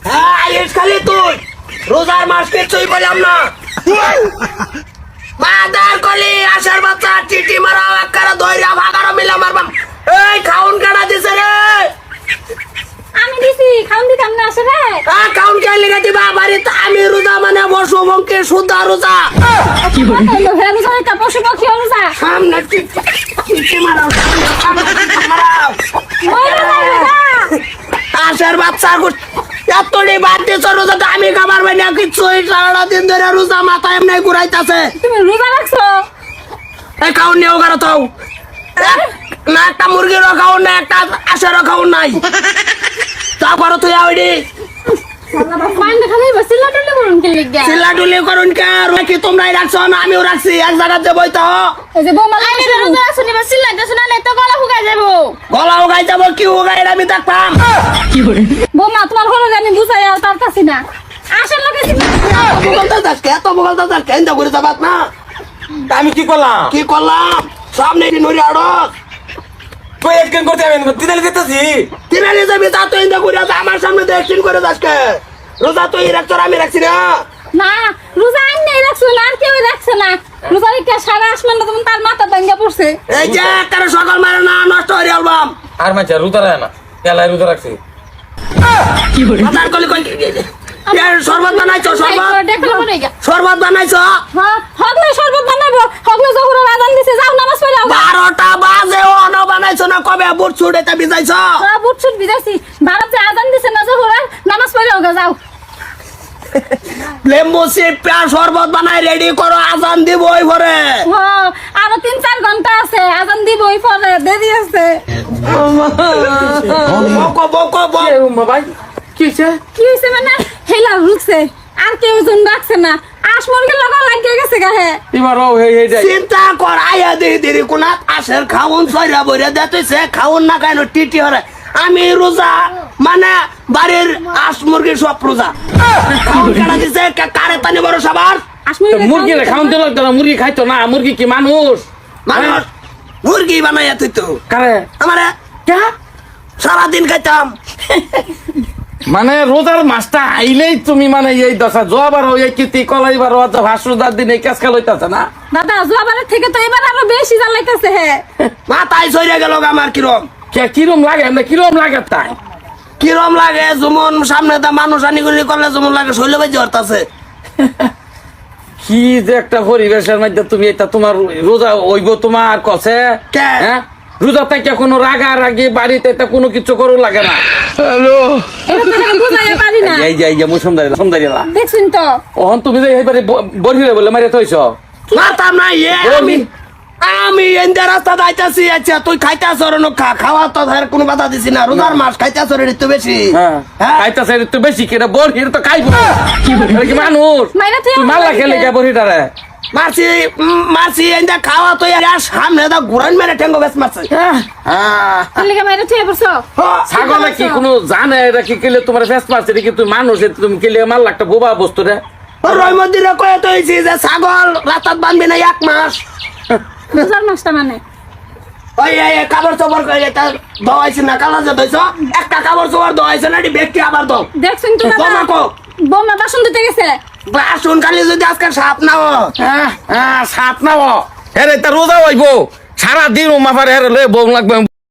হ্যাঁ আইস খালি তুই রোজার মাস কিছুই বললাম না মাদার কলি আশার বাচ্চা চিটি মারাও একবারে দইরা ভাগারও মিলা মারবাম এই খাউন কাটা দিছে রে আমি দিছি খাউন দিতাম না আসে রে খাউন কে লিখে দিবা বাড়িতে আমি রোজা মানে বসু বঙ্কে শুদ্ধ রোজা কি বলে রোজা একটা পশু পাখি রোজা সামনে চিটি মারাও আশার বাচ্চা এতটি বাদ দিছ রোজাটা আমি খাবার পাই না কিছু সারাটা দিন ধরে রোজা মাথা এমনি ঘুরাইতেছে তুমি রোজা রাখছো এই খাউন নিয়েও গারো তাও না একটা মুরগিরও খাউন না একটা আশারও খাউন নাই তা করো তুই আইডি মাইন্ড খালি বসিলা টলে করুন কে লাগা চিল্লাডুলি করুন কে রাখি তোমরাই রাখছো না আমিও রাখছি এক জায়গাতে বইতো এই যে বোমা আমি রোজা শুনি বসিলা তো শুনালে তো গলা ফুগাই যাবো গলা উগাই যাবো কি উগাই আমি দেখতাম বোমা তোমার হলো আমি বুঝাই আর তার কাছে না আসল লোকে বলতে যাচ্ছে এত বলতে যাচ্ছে কেন ঘুরে যাবাত না আমি কি করলাম কি করলাম সামনে নুরি আড়স তুই একদিন করতে আমি দিদালি দিতেছি তিনালি যাবি তা তো ইন্দা ঘুরে যা আমার সামনে তো একদিন করে যাচ্ছে রোজা তুই রাখছো আমি রাখছি না না রোজা আইনে রাখছো না আর কেউ রাখছে না রোজা রেখে সারা আসমানটা তোমার তার মাথা ভাঙ্গা পড়ছে এই যে একটা সকাল মারে না নষ্ট হয়ে অ্যালবাম আর মাঝে রুদা রায় না এলাই রুদা রাখছি মাথার কলি কই শরবত বানাইছো শরবত দেখো পড়ে গা শরবত বানাইছো হ্যাঁ হগলে শরবত বানাবো হগলে জহুরের আজান দিছে যাও নামাজ পড়াও 12টা বাজে অনো বানাইছো না কবে বুট ছুড়েতে ভিজাইছো হ্যাঁ বুটছুট বিদাইছি ভারতে আজান দিছে না জহুরের নামাজ পড়াও গা যাও লেম্বু চিপা শরবত বানাই রেডি করো আজান দিব ওই পরে হ্যাঁ আরো 3-4 ঘন্টা আছে আজান দিব ওই পরে দেরি আছে বকো বকো বক ভাই কি হয়েছে কি হইছে মানে হেলা রুকছে আর কেউ জন রাখছে না আসমরকে লাগা লাগিয়ে গেছে গাহে এবার ও হে হে যাই চিন্তা কর আয়া দি দিরি কোনাত আসের খাউন সইরা বইরা দেতেছে খাউন না কেন টিটি হরে আমি রোজা মানে বাড়ির আস মুরগির সব রোজা খাউন কাটা দিছে কারে তানি বড় সবার মুরগি খাওন দিল মুরগি খাইতো না মুরগি কি মানুষ মানুষ মুরগি বানাইয়া তুই তো কারে আমারে কে সারাদিন খাইতাম মানে রোজার মাসটা আইলেই তুমি মানে এই দশা জোয়াবার এই কিতি কলাইবার ভাসুদার দিন এই কাজ খেল হইতাছে না দাদা জুয়াবারের থেকে তো এবার আরো বেশি জ্বালাইতেছে হে মাথায় সইরা গেল আমার কিরম কিরম লাগে না কিরম লাগে তাই কিরম লাগে যেমন সামনে তা মানুষ আনিগুনি করলে যেমন লাগে শৈল বাজি হরতাছে কি যে একটা পরিবেশের মধ্যে তুমি এটা তোমার রোজা ওইব তোমার কছে কে? হ্যাঁ রোজা থেকে কোনো রাগা রাগি বাড়িতে এটা কোনো কিছু করো লাগে না হ্যালো এটা তো আমি বুঝাইতে পারি না এই যে মুসমদারিলা দেখছেন তো ওহন তুমি যে এইবারে বরফিরে বলে মারিয়া থইছ মাথা নাই আমি এনদের রাস্তা যাইতাছি আচ্ছা তুই খাইতাছ রনো খাওয়া তো ধর কোনো বাধা দিছি না রোজার মাস খাইতাছ রে একটু বেশি হ্যাঁ খাইতাছে তো বেশি কেন বরফির তো খাইব কি মানুষ মাইরা তুই তুই মাল্লা খেলে কে বরফিটারে মাসি মাসি এনদা খাওয়া তো আর সামনে দা ঘুরান মেরে ঠেঙ্গো বেশ মারছে লিখে মাইরা তুই বসো ছাগলে কি কোনো জানে এটা কি কেলে তোমার ফেস মারছে কি তুই মানুষ তুমি কেলে মাল্লা একটা বোবা বস্তু রে রয় মন্দিরে কয়ে তো হয়েছি যে ছাগল রাতাত বানবি না 1 মাস রোজার মাসটা মানে ওই কাপড় চোপড় করে এটা দোয়াইছে না কালা যে দইছ একটা কাপড় চোপড় দোয়াইছে না এটি ব্যক্তি আবার দাও দেখছেন তো দাদা তোমাকো বোমা বাসন দিতে গেছে বাসন কালি যদি আজকে সাপ নাও সাপ নাও হ্যাঁ এটা রোজা হইব সারা দিন মাফারে হ্যাঁ বউ লাগবে